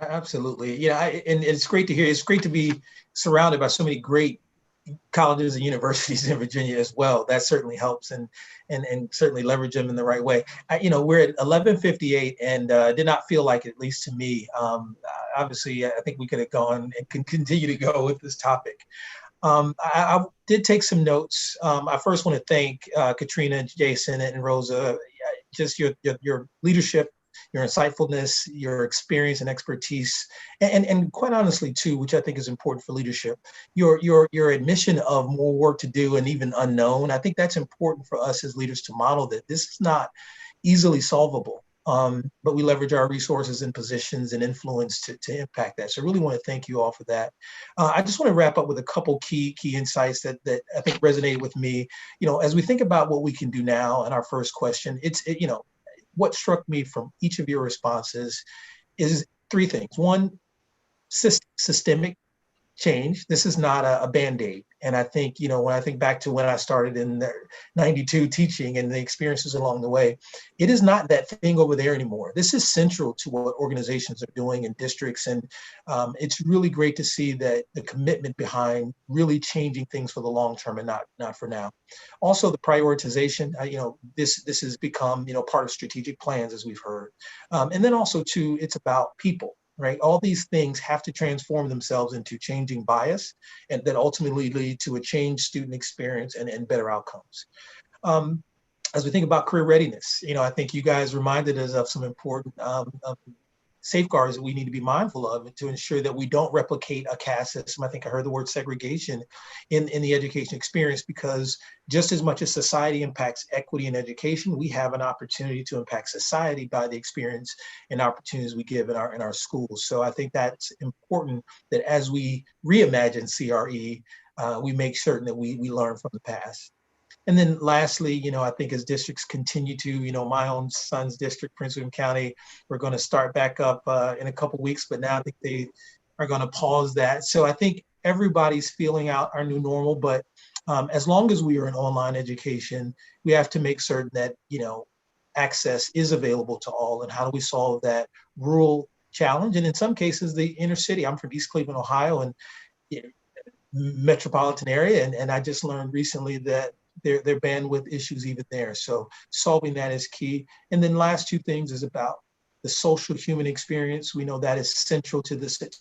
[SPEAKER 1] Absolutely. Yeah, and it's great to hear. It's great to be surrounded by so many great colleges and universities in Virginia as well. That certainly helps, and certainly leverage them in the right way. We're at 11:58, and did not feel like it, at least to me. Obviously, I think we could have gone and can continue to go with this topic. I did take some notes. I first want to thank Katrina, Jason, and Rosa. Just your leadership, your insightfulness, your experience and expertise, and quite honestly too, which I think is important for leadership, your admission of more work to do and even unknown. I think that's important for us as leaders to model that this is not easily solvable, but we leverage our resources and positions and influence to impact that. So I really want to thank you all for that. I just want to wrap up with a couple key insights that I think resonated with me. As we think about what we can do now, and our first question, what struck me from each of your responses is three things. One, systemic change. This is not a Band-Aid. And I think, when I think back to when I started in 92 teaching and the experiences along the way, it is not that thing over there anymore. This is central to what organizations are doing in districts. And it's really great to see that the commitment behind really changing things for the long term and not for now. Also, the prioritization, this has become, part of strategic plans, as we've heard. And then also too, it's about people. Right? All these things have to transform themselves into changing bias, and then ultimately lead to a changed student experience and better outcomes. As we think about career readiness, I think you guys reminded us of some important safeguards that we need to be mindful of to ensure that we don't replicate a caste system. I think I heard the word segregation in the education experience, because just as much as society impacts equity in education, we have an opportunity to impact society by the experience and opportunities we give in our schools. So I think that's important, that as we reimagine CRE, we make certain that we learn from the past. And then lastly, I think as districts continue to, my own son's district, Prince William County, we're going to start back up in a couple of weeks, but now I think they are going to pause that. So I think everybody's feeling out our new normal, but as long as we are in online education, we have to make certain that, access is available to all. And how do we solve that rural challenge? And in some cases, the inner city. I'm from East Cleveland, Ohio, and metropolitan area. And I just learned recently that their bandwidth issues even there. So solving that is key. And then last two things is about the social human experience. We know that is central to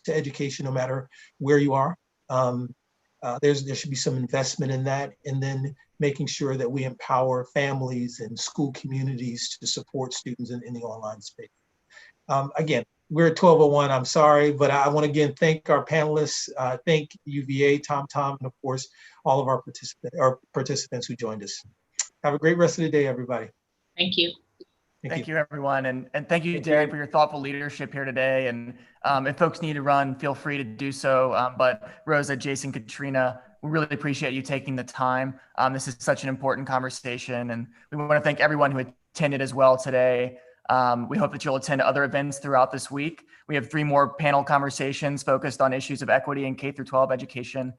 [SPEAKER 1] education, no matter where you are. There should be some investment in that. And then making sure that we empower families and school communities to support students in the online space. Again, we're at 12:01. I'm sorry, but I want to again thank our panelists, thank UVA, Tom, and of course, all of our participants who joined us. Have a great rest of the day, everybody.
[SPEAKER 4] Thank you.
[SPEAKER 5] Thank you, everyone. And thank you, Darren, for your thoughtful leadership here today. And if folks need to run, feel free to do so. But Rosa, Jason, Katrina, we really appreciate you taking the time. This is such an important conversation, and we want to thank everyone who attended as well today. We hope that you'll attend other events throughout this week. We have 3 more panel conversations focused on issues of equity in K through 12 education,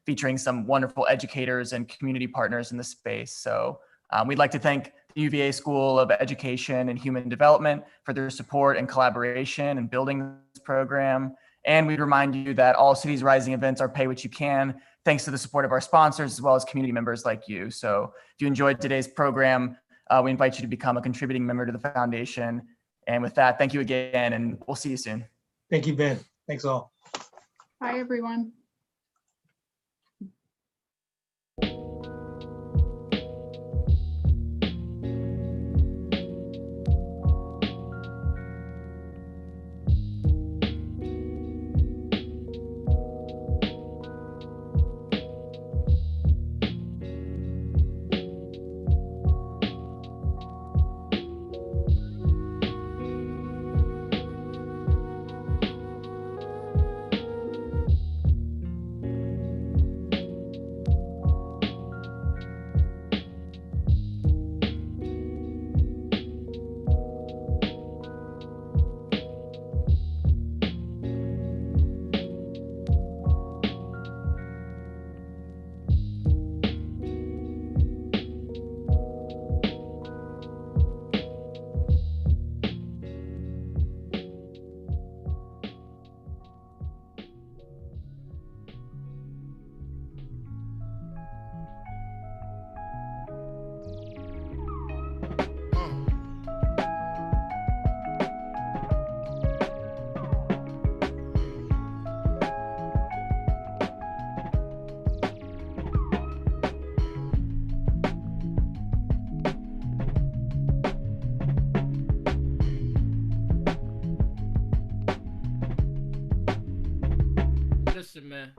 [SPEAKER 5] featuring some wonderful educators and community partners in the space. So we'd like to thank the UVA School of Education and Human Development for their support and collaboration in building this program. And we'd remind you that all Cities Rising events are pay what you can, thanks to the support of our sponsors as well as community members like you. So if you enjoyed today's program, we invite you to become a contributing member to the foundation. And with that, thank you again, and we'll see you soon.
[SPEAKER 1] Thank you, Ben. Thanks all.
[SPEAKER 2] Bye, everyone.
[SPEAKER 6] Listen, man.